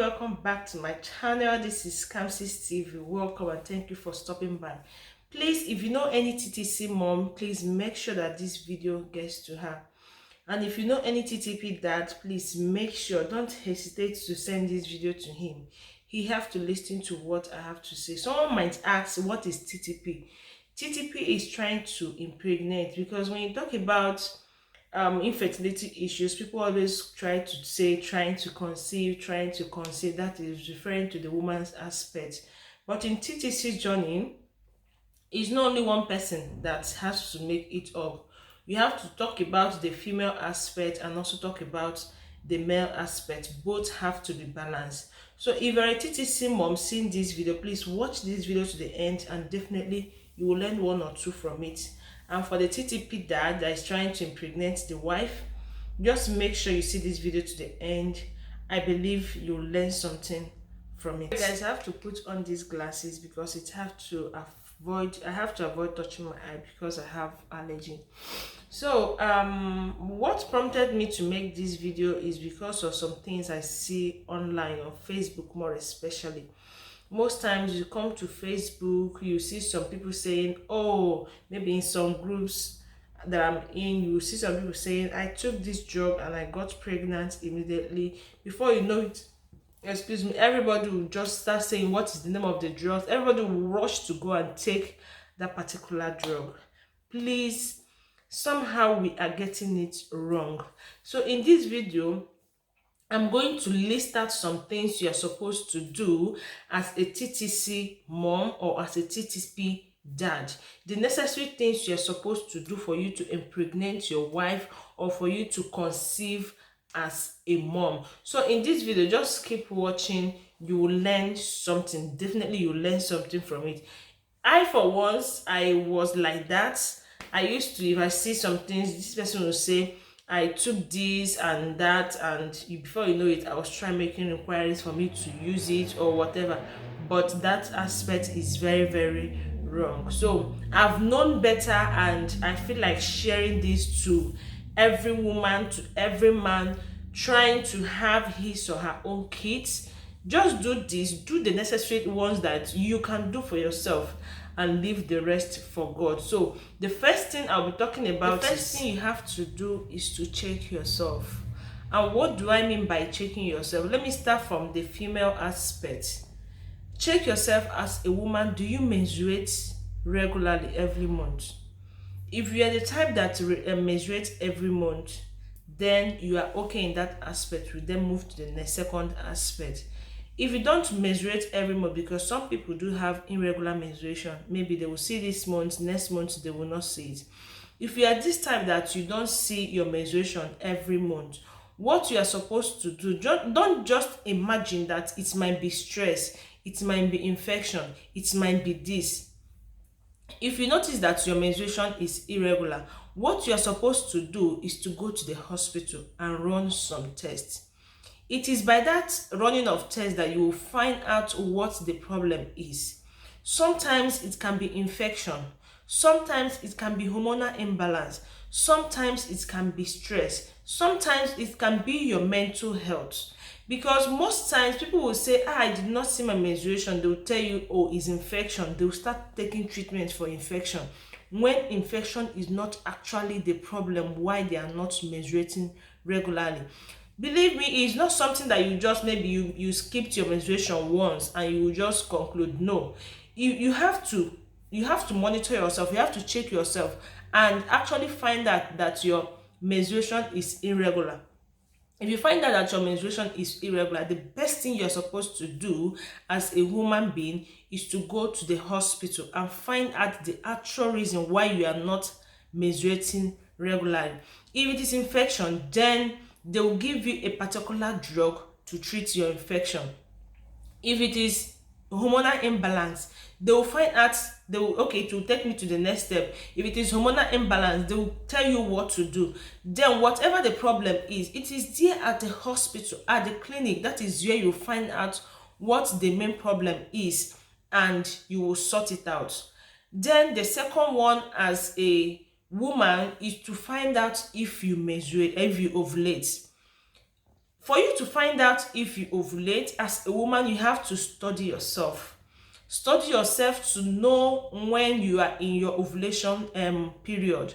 welcome back to my channel. This is KAMSY'S TV. Welcome and thank you for stopping by. Please, if you know any TTC mom, please make sure that this video gets to her. And if you know any TTP dad, please make sure, don't hesitate to send this video to him. He have to listen to what I have to say. Someone might ask, what is TTP? TTP is trying to impregnate, because when you talk about infertility issues, people always try to say trying to conceive. That is referring to the woman's aspect. But in TTC journey, it's not only one person that has to make it up. You have to talk about the female aspect and also talk about the male aspect. Both have to be balanced. So if you're a TTC mom seeing this video, please watch this video to the end and definitely you will learn one or two from it. And for the TTP dad that is trying to impregnate the wife, just make sure you see this video to the end. I believe you'll learn something from it. Guys, I have to put on these glasses because I have to avoid touching my eye because I have allergy. So what prompted me to make this video is because of some things I see online, on Facebook more especially. Most times you come to Facebook, you see some people saying, oh, maybe in some groups that I'm in, you see some people saying, I took this drug and I got pregnant immediately. Before you know it, excuse me, everybody will just start saying what is the name of the drug. Everybody will rush to go and take that particular drug. Please, somehow we are getting it wrong. So in this video, I'm going to list out some things you're supposed to do as a TTC mom or as a TTP dad. The necessary things you're supposed to do for you to impregnate your wife or for you to conceive as a mom. So in this video, just keep watching. You will learn something. Definitely you'll learn something from it. I, for once, I was like that. I used to, if I see some things, this person will say, I took this and that, and before you know it, I was trying making inquiries for me to use it or whatever. But that aspect is very, very wrong. So I've known better, and I feel like sharing this to every woman, to every man trying to have his or her own kids. Just do this, do the necessary ones that you can do for yourself, and leave the rest for God. So the first thing I'll be talking about, the first thing you have to do is to check yourself. And what do I mean by checking yourself? Let me start from the female aspect. Check yourself as a woman. Do you menstruate regularly every month? If you are the type that menstruates every month, then you are okay in that aspect. We then move to the next second aspect. If you don't menstruate every month, because some people do have irregular menstruation, maybe they will see this month, next month they will not see it. If you are this type that you don't see your menstruation every month, what you are supposed to do, don't just imagine that it might be stress, it might be infection, it might be this. If you notice that your menstruation is irregular, what you are supposed to do is to go to the hospital and run some tests. It is by that running of tests that you will find out what the problem is. Sometimes it can be infection. Sometimes it can be hormonal imbalance. Sometimes it can be stress. Sometimes it can be your mental health. Because most times people will say, I did not see my menstruation. They will tell you, oh, it's infection. They will start taking treatment for infection, when infection is not actually the problem why they are not menstruating regularly. Believe me, it's not something that you just, maybe you skipped your menstruation once and you will just conclude. No, you have to monitor yourself. You have to check yourself and actually find out that your menstruation is irregular. If you find out that your menstruation is irregular, the best thing you're supposed to do as a human being is to go to the hospital and find out the actual reason why you are not menstruating regularly. If it is infection, then they will give you a particular drug to treat your infection. If it is hormonal imbalance, they will find out, okay, to take me to the next step. If it is hormonal imbalance, they will tell you what to do. Then whatever the problem is, it is there at the hospital, at the clinic, that is where you find out what the main problem is and you will sort it out. Then the second one as a woman is to find out if you menstruate, if you ovulate. For you to find out if you ovulate as a woman, you have to study yourself. Study yourself to know when you are in your ovulation period.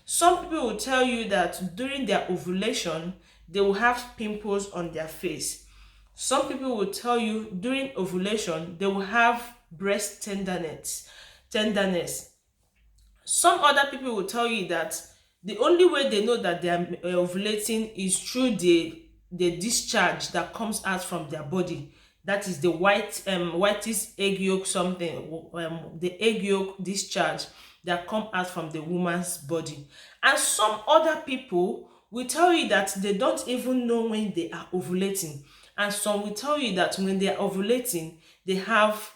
Some people will tell you that during their ovulation they will have pimples on their face. Some people will tell you during ovulation they will have breast tenderness. Some other people will tell you that the only way they know that they are ovulating is through the discharge that comes out from their body. That is the whitest egg yolk something, the egg yolk discharge that come out from the woman's body. And some other people will tell you that they don't even know when they are ovulating. And some will tell you that when they are ovulating they have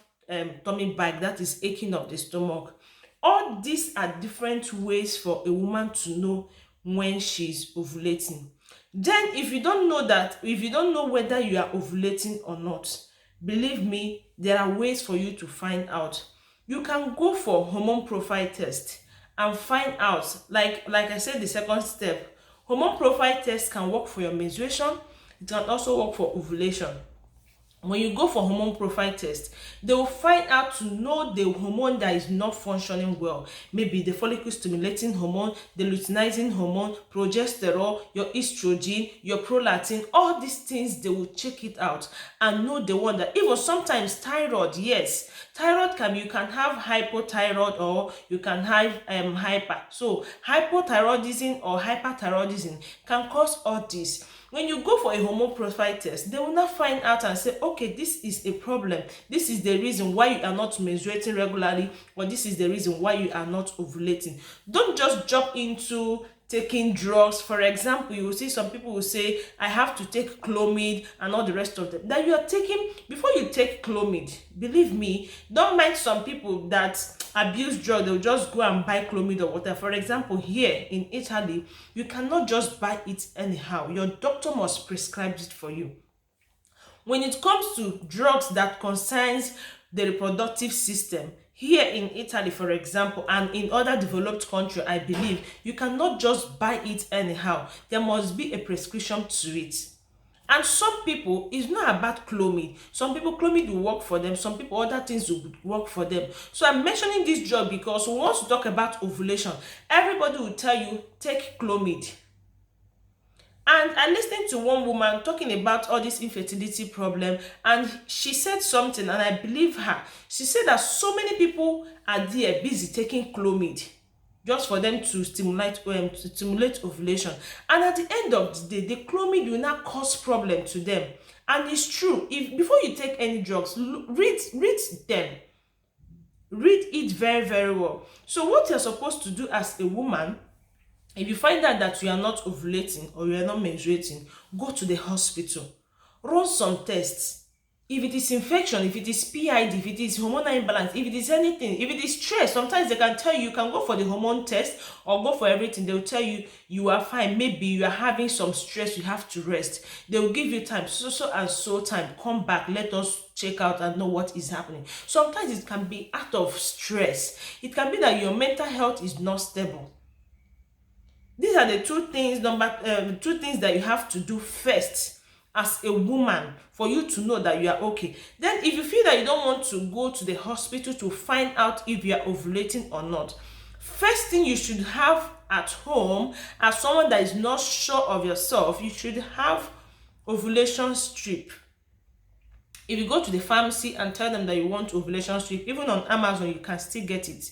tummy bag, that is aching of the stomach. All these are different ways for a woman to know when she's ovulating. Then if you don't know whether you are ovulating or not, believe me, there are ways for you to find out. You can go for hormone profile test and find out, like I said, the second step. Hormone profile test can work for your menstruation. It can also work for ovulation. When you go for hormone profile test, they will find out to know the hormone that is not functioning well. Maybe the follicle stimulating hormone, the luteinizing hormone, progesterone, your estrogen, your prolactin. All these things, they will check it out and know the one that, even sometimes thyroid. Yes, thyroid you can have hypothyroid or you can have hyper. So hypothyroidism or hyperthyroidism can cause all this. When you go for a hormone profile test, they will not find out and say, okay, this is a problem. This is the reason why you are not menstruating regularly, or this is the reason why you are not ovulating. Don't just jump into taking drugs. For example, you will see some people will say, I have to take Clomid and all the rest of them. That you are taking, before you take Clomid, believe me, don't mind some people that abuse drugs. They'll just go and buy Clomid or whatever. For example, here in Italy, you cannot just buy it anyhow. Your doctor must prescribe it for you. When it comes to drugs that concerns the reproductive system, here in Italy, for example, and in other developed countries, I believe, you cannot just buy it anyhow. There must be a prescription to it. And some people, it's not about Clomid. Some people, Clomid will work for them. Some people, other things will work for them. So I'm mentioning this drug because once you talk about ovulation, everybody will tell you, take Clomid. And I listened to one woman talking about all this infertility problem, and she said something, and I believe her. She said that so many people are there busy taking Clomid just for them to stimulate ovulation, and at the end of the day, the Clomid will not cause problem to them. And it's true. If before you take any drugs, read them. Read it very, very well. So what you're supposed to do as a woman, if you find out that you are not ovulating or you are not menstruating, go to the hospital. Run some tests. If it is infection, if it is PID, if it is hormonal imbalance, if it is anything, if it is stress, sometimes they can tell you, you can go for the hormone test or go for everything. They will tell you, you are fine. Maybe you are having some stress, you have to rest. They will give you time, so and so time. Come back, let us check out and know what is happening. Sometimes it can be out of stress. It can be that your mental health is not stable. These are the two things that you have to do first as a woman for you to know that you are okay. Then if you feel that you don't want to go to the hospital to find out if you are ovulating or not, first thing you should have at home, as someone that is not sure of yourself, you should have ovulation strip. If you go to the pharmacy and tell them that you want ovulation strip, even on Amazon you can still get it.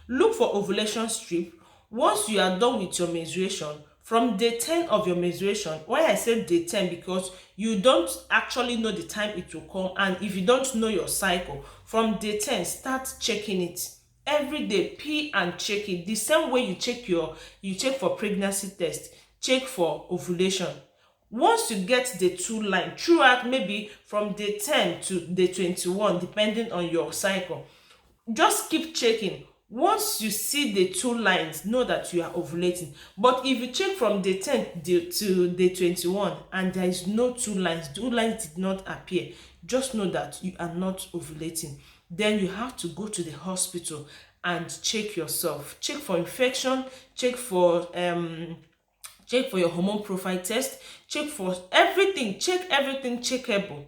Look for ovulation strip. Once you are done with your menstruation, from day 10 of your menstruation, why I said day 10, because you don't actually know the time it will come, and if you don't know your cycle, from day 10, start checking it. Every day, pee and check it. The same way you check for pregnancy test, check for ovulation. Once you get the two line, throughout maybe from day 10 to day 21, depending on your cycle, just keep checking. Once you see the two lines, know that you are ovulating. But if you check from day 10 to day 21 and there is no two lines did not appear, just know that you are not ovulating. Then you have to go to the hospital and check yourself. Check for infection, check for check for your hormone profile test, check for everything, check everything checkable,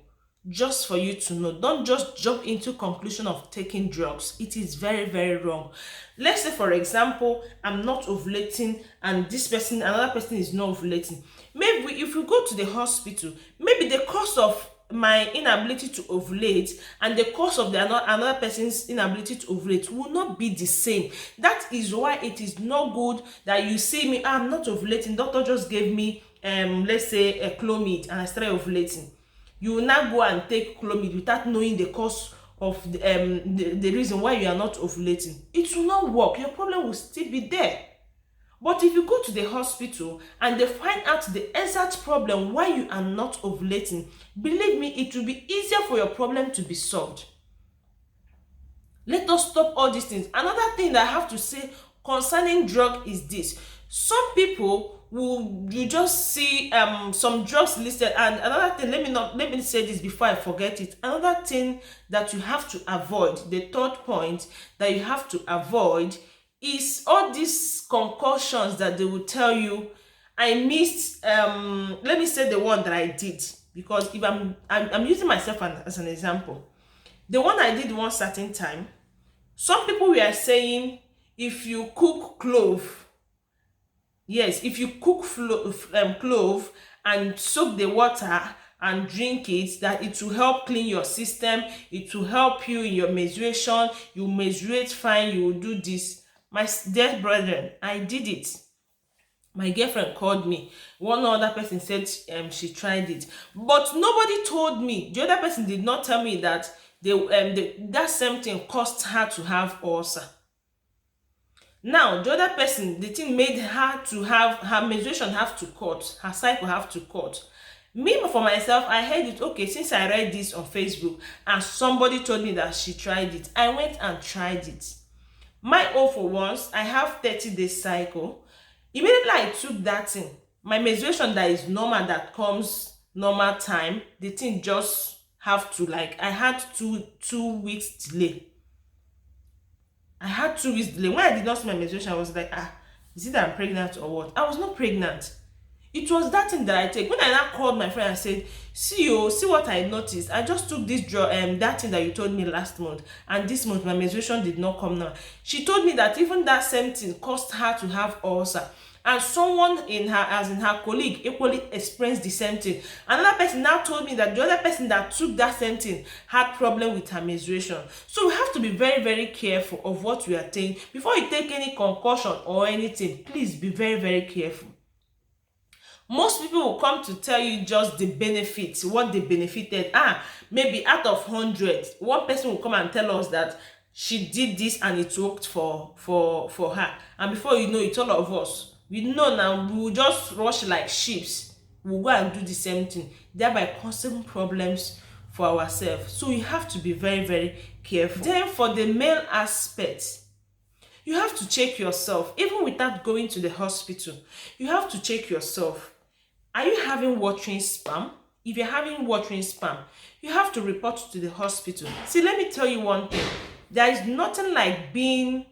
just for you to know. Don't just jump into conclusion of taking drugs. It is very, very wrong. Let's say, for example, I'm not ovulating and this person, another person is not ovulating. Maybe if you go to the hospital, maybe the cause of my inability to ovulate and the cause of another person's inability to ovulate will not be the same. That is why it is not good that you see me, I'm not ovulating, doctor just gave me let's say a Clomid and I started ovulating. You will not go and take Clomid without knowing the cause of the reason why you are not ovulating. It will not work. Your problem will still be there. But if you go to the hospital and they find out the exact problem why you are not ovulating, believe me, it will be easier for your problem to be solved. Let us stop all these things. Another thing that I have to say concerning drug is this. Some people you just see some drugs listed, and another thing, let me say this before I forget it. Another thing that you have to avoid, the third point that you have to avoid, is all these concoctions that they will tell you. I missed let me say the one that I did, because if I'm using myself as an example. The one I did one certain time, some people were saying if you cook clove, yes, if you cook clove and soak the water and drink it, that it will help clean your system, it will help you in your menstruation, you menstruate fine, you will do this. My dear brethren, I did it. My girlfriend called me. One other person said she tried it, but nobody told me. The other person did not tell me that that same thing caused her to have ulcer. Now the other person, the thing made her to have her menstruation have to cut, her cycle have to cut. Me, for myself, I heard it. Okay, since I read this on Facebook and somebody told me that she tried it, I went and tried it. My own, for once, I have 30-day cycle. Immediately I took that thing, my menstruation that is normal, that comes normal time, the thing just have to, like, I had two weeks delay. I had 2 weeks delay. When I did not see my menstruation, I was like, is it that I'm pregnant or what? I was not pregnant. It was that thing that I take. When I now called my friend and said, see what I noticed. I just took this that thing that you told me last month, and this month my menstruation did not come now. She told me that even that same thing caused her to have ulcer. And someone in her colleague equally experienced the same thing. Another person now told me that the other person that took that same thing had problem with her menstruation. So we have to be very, very careful of what we are taking. Before you take any concoction or anything, please be very, very careful. Most people will come to tell you just the benefits, what they benefited. Maybe out of 100, one person will come and tell us that she did this and it worked for her. And before you know it, all of us, we know now, we will just rush like sheep. We'll go and do the same thing, thereby causing problems for ourselves. So you have to be very, very careful. Then for the male aspect, you have to check yourself. Even without going to the hospital, you have to check yourself. Are you having watering sperm? If you're having watering sperm, you have to report to the hospital. See, let me tell you one thing. There is nothing like being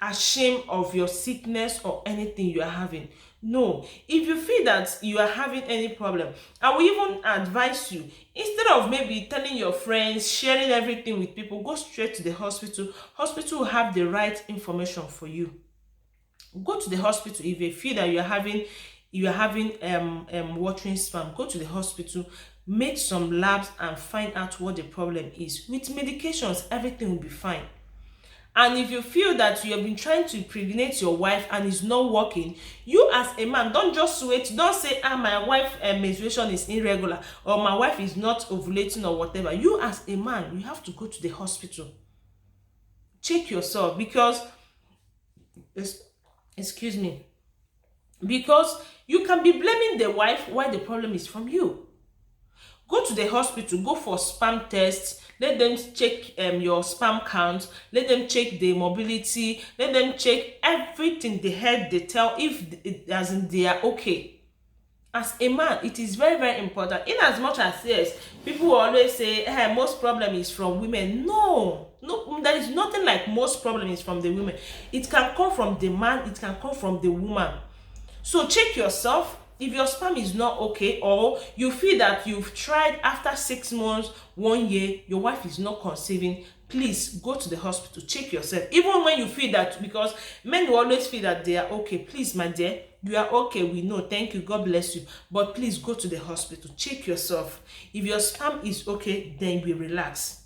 ashamed of your sickness or anything you are having. No, if you feel that you are having any problem, I will even advise you, instead of maybe telling your friends, sharing everything with people, go straight to the hospital. Hospital will have the right information for you. Go to the hospital. If you feel that you are having watering sperm, go to the hospital, make some labs and find out what the problem is. With medications, everything will be fine. And if you feel that you have been trying to impregnate your wife and it's not working, you as a man, don't just wait. Don't say, my wife menstruation is irregular, or my wife is not ovulating, or whatever. You as a man, you have to go to the hospital. Check yourself, because excuse me, because you can be blaming the wife while the problem is from you. Go to the hospital, go for sperm tests. Let them check your sperm count. Let them check the mobility. Let them check everything they head they tell, if as in they are okay. As a man, it is very, very important. In as much as, yes, people will always say, most problem is from women. No, there is nothing like most problem is from the women. It can come from the man, it can come from the woman. So check yourself. If your sperm is not okay, or you feel that you've tried after 6 months, 1 year, your wife is not conceiving, please go to the hospital, check yourself. Even when you feel that, because men will always feel that they are okay. Please, my dear, you are okay, we know, thank you, God bless you, but please go to the hospital, check yourself. If your sperm is okay, then we relax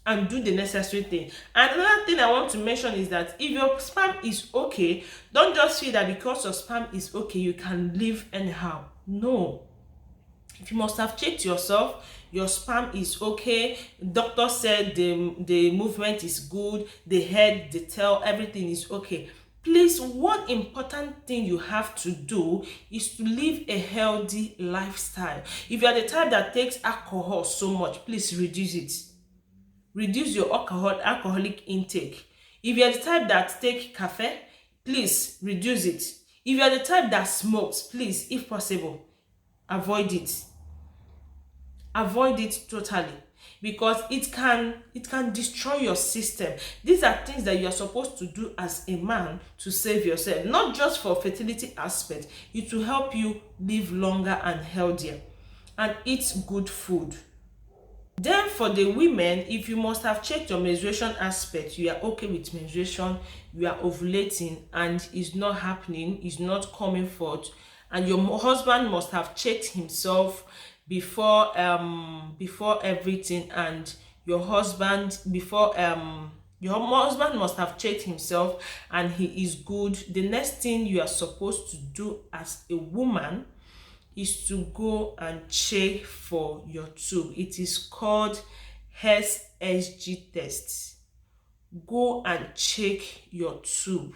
and do the necessary thing. And another thing I want to mention is that if your sperm is okay, don't just feel that because your sperm is okay you can live anyhow. No, if you must have checked yourself, your sperm is okay, doctor said the movement is good, the head, the tail, everything is okay, please, one important thing you have to do is to live a healthy lifestyle. If you are the type that takes alcohol so much, please reduce it. Reduce your alcoholic intake. If you are the type that take cafe, please reduce it. If you are the type that smokes, please, if possible, avoid it. Avoid it totally, because it can destroy your system. These are things that you are supposed to do as a man to save yourself, not just for fertility aspect. It will help you live longer and healthier, and eat good food. Then for the women, if you must have checked your menstruation aspect, you are okay with menstruation, you are ovulating and it's not happening, it's not coming forth, and your husband must have checked himself before everything, and your husband must have checked himself and he is good. The next thing you are supposed to do as a woman is to go and check for your tube. It is called SSG test. Go and check your tube.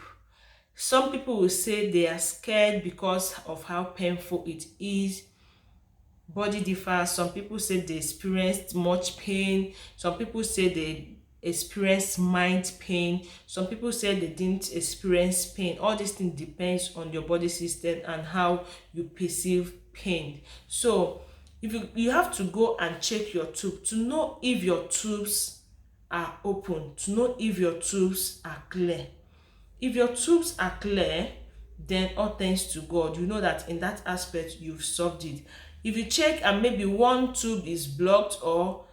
Some people will say they are scared because of how painful it is. Body differs. Some people say they experienced much pain. Some people say they experienced mild pain. Some people say they didn't experience pain. All these things depends on your body system and how you perceive pain. So if you have to go and check your tube to know if your tubes are open, to know if your tubes are clear. If your tubes are clear, then all thanks to God, you know that in that aspect you've solved it. If you check and maybe one tube is blocked, or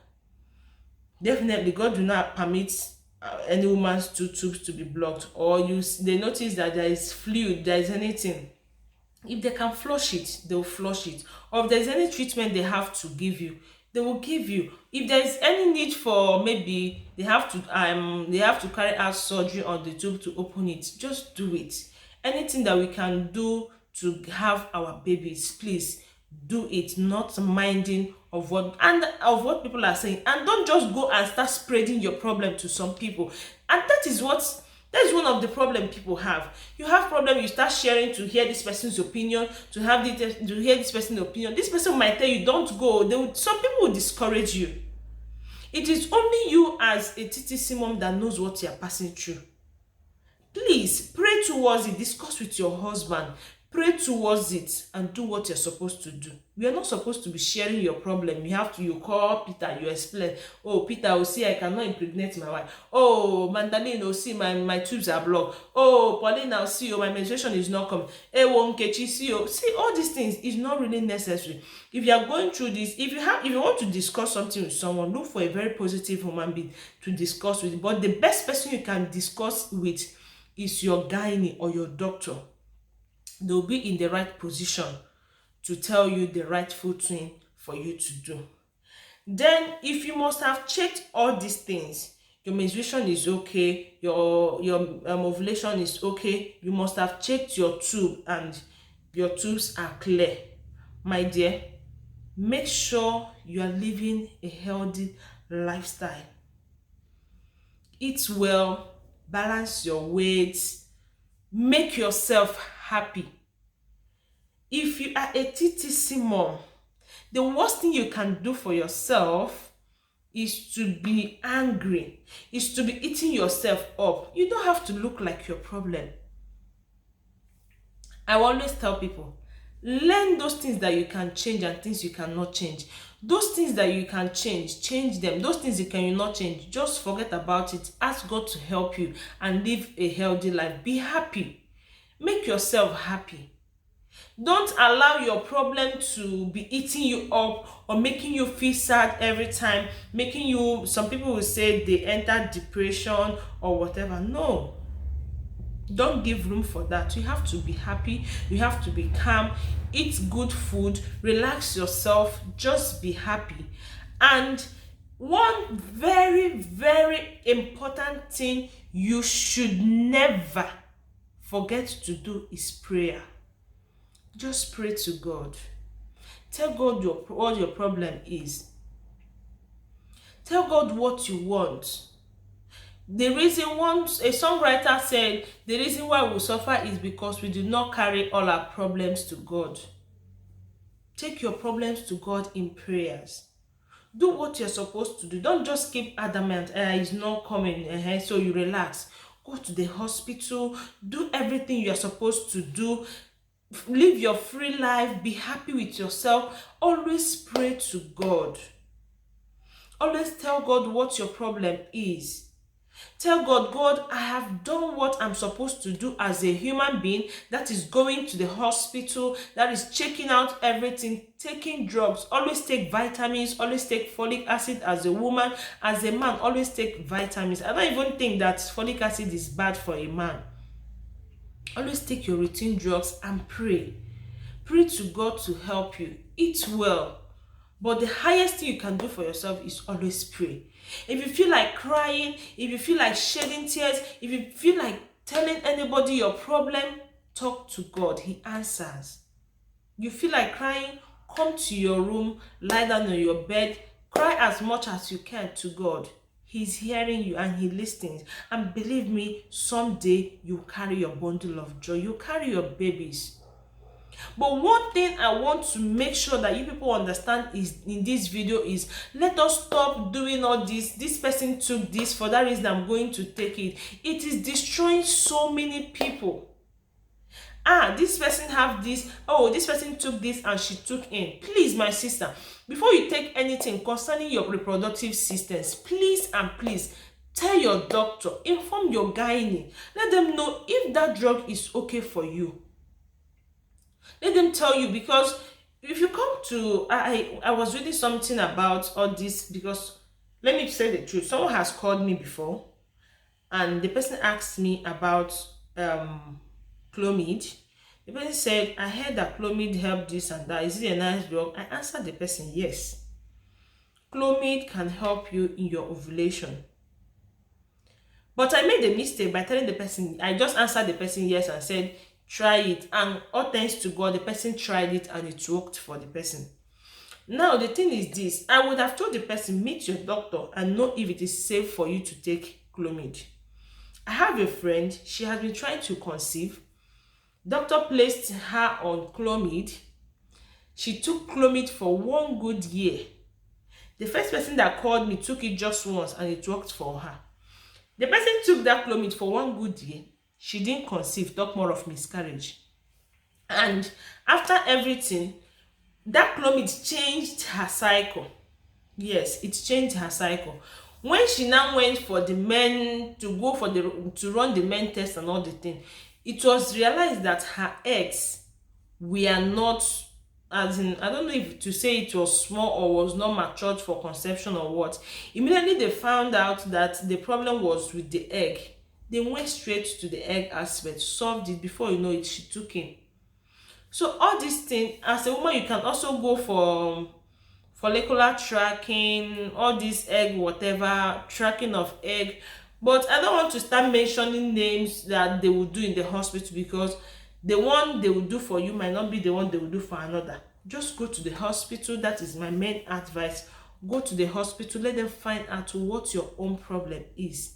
definitely God do not permit any woman's two tubes to be blocked, or they notice that there is fluid, there is anything, if they can flush it, they will flush it. Or if there's any treatment they have to give you, they will give you. If there's any need for, maybe they have to carry out surgery on the tube to open it, just do it. Anything that we can do to have our babies, please do it, not minding of what people are saying. And don't just go and start spreading your problem to some people. And that is one of the problem people have. You have problem, you start sharing to hear this person's opinion, to hear this person's opinion. This person might tell you don't go. Some people will discourage you. It is only you as a TTC mom that knows what you are passing through. Please pray towards it, discuss with your husband, pray towards it, and do what you're supposed to do. We are not supposed to be sharing your problem. You call Peter, you explain. Oh, Peter, oh, see, I cannot impregnate my wife. Oh, Mandalene, oh, see, my tubes are blocked. Oh, Pauline, now see, oh, my menstruation is not coming. Hey, Wonkechi, see, oh, see, all these things is not really necessary. If you are going through this, if you want to discuss something with someone, look for a very positive human being to discuss with. But the best person you can discuss with is your gynae or your doctor. They'll be in the right position to tell you the rightful thing for you to do. Then, if you must have checked all these things, your menstruation is okay, your ovulation is okay, you must have checked your tube and your tubes are clear. My dear, make sure you are living a healthy lifestyle. Eat well, balance your weight, make yourself happy. If you are a TTC mom, the worst thing you can do for yourself is to be angry, is to be eating yourself up. You don't have to look like your problem. I always tell people, learn those things that you can change and things you cannot change. Those things that you can change them. Those things you cannot change, just forget about it. Ask God to help you and live a healthy life. Be happy. Make yourself happy. Don't allow your problem to be eating you up or making you feel sad every time, making you, some people will say they enter depression or whatever. No, don't give room for that. You have to be happy, you have to be calm, eat good food, relax yourself, just be happy. And one very, very important thing you should never forget to do is prayer. Just pray to God. Tell God what your problem is. Tell God what you want. The reason, once a songwriter said, the reason why we suffer is because we do not carry all our problems to God. Take your problems to God in prayers. Do what you're supposed to do. Don't just keep adamant, it's not coming, so you relax. Go to the hospital, do everything you're supposed to do. Live your free life, be happy with yourself. Always pray to God. Always tell God what your problem is. Tell God, God, I have done what I'm supposed to do as a human being, that is going to the hospital, that is checking out everything, taking drugs. Always take vitamins, always take folic acid as a woman. As a man, always take vitamins. I don't even think that folic acid is bad for a man. Always take your routine drugs and pray. Pray to God to help you. Eat well. But the highest thing you can do for yourself is always pray. If you feel like crying, if you feel like shedding tears, if you feel like telling anybody your problem, talk to God. He answers. You feel like crying, come to your room, lie down on your bed, cry as much as you can to God. He's hearing you and he listens. And believe me, someday you carry your bundle of joy. You carry your babies. But one thing I want to make sure that you people understand is in this video is, let us stop doing all this. This person took this, for that reason I'm going to take it. It is destroying so many people. This person have this, oh, this person took this and she took in. Please, my sister, before you take anything concerning your reproductive systems, please and please tell your doctor, inform your gynae, let them know if that drug is okay for you. Let them tell you, because if you come to, I was reading something about all this, because let me say the truth, someone has called me before and the person asked me about Clomid. The person said, I heard that Clomid helped this and that, is it a nice drug? I answered the person, yes, Clomid can help you in your ovulation. But I made a mistake by telling the person, I just answered the person yes and said try it, and all thanks to God, the person tried it and it worked for the person. Now the thing is this, I would have told the person, meet your doctor and know if it is safe for you to take Clomid. I have a friend, she has been trying to conceive. Doctor placed her on Clomid. She took Clomid for 1 good year. The first person that called me took it just once and it worked for her. The person took that Clomid for 1 good year. She didn't conceive, talk more of miscarriage. And after everything, that Clomid changed her cycle. Yes, it changed her cycle. When she now went for the men to go for to run the men test and all the thing, it was realized that her eggs were not, as in, I don't know if to say it was small or was not matured for conception or what. Immediately they found out that the problem was with the egg. They went straight to the egg aspect, solved it. Before you know it, she took in. So all these things, as a woman, you can also go for follicular tracking, all this egg, whatever, tracking of egg. But I don't want to start mentioning names that they will do in the hospital, because the one they will do for you might not be the one they will do for another. Just go to the hospital. That is my main advice. Go to the hospital, let them find out what your own problem is,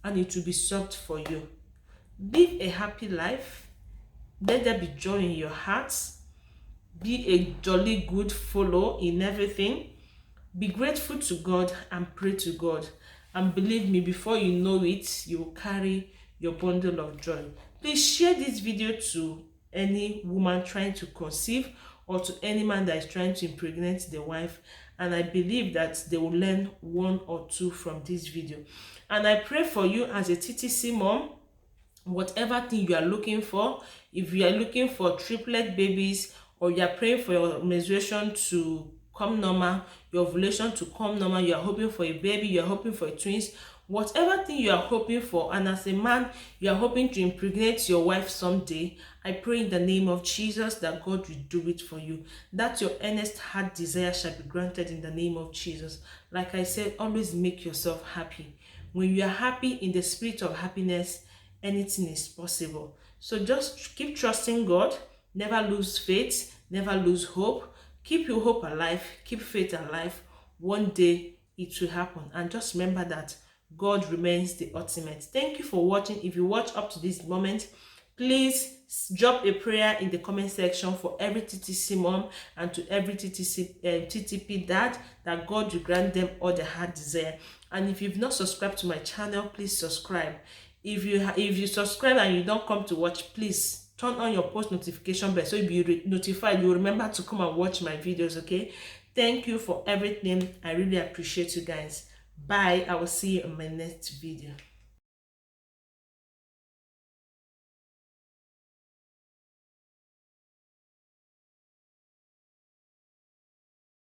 and it will be solved for you. Live a happy life. Let there be joy in your hearts. Be a jolly good follow in everything. Be grateful to God and pray to God. And believe me, before you know it, you will carry your bundle of joy. Please share this video to any woman trying to conceive, or to any man that is trying to impregnate the wife. And I believe that they will learn 1 or 2 from this video. And I pray for you as a TTC mom, whatever thing you are looking for. If you are looking for triplet babies, or you are praying for your menstruation to come normal, your ovulation to come normal, you are hoping for a baby, you are hoping for a twins, whatever thing you are hoping for, and as a man you are hoping to impregnate your wife someday, I pray in the name of Jesus that God will do it for you, that your earnest heart desire shall be granted in the name of Jesus. Like I said, always make yourself happy. When you are happy, in the spirit of happiness, anything is possible. So just keep trusting God, never lose faith, never lose hope. Keep your hope alive, keep faith alive. One day it will happen. And just remember that God remains the ultimate. Thank you for watching. If you watch up to this moment, please drop a prayer in the comment section for every TTC mom and to every TTP dad, that God will grant them all their heart desire. And if you've not subscribed to my channel, please subscribe. If you subscribe and you don't come to watch, please turn on your post notification bell so you'll be notified. You'll remember to come and watch my videos. Okay, thank you for everything. I really appreciate you guys. Bye. I will see you in my next video.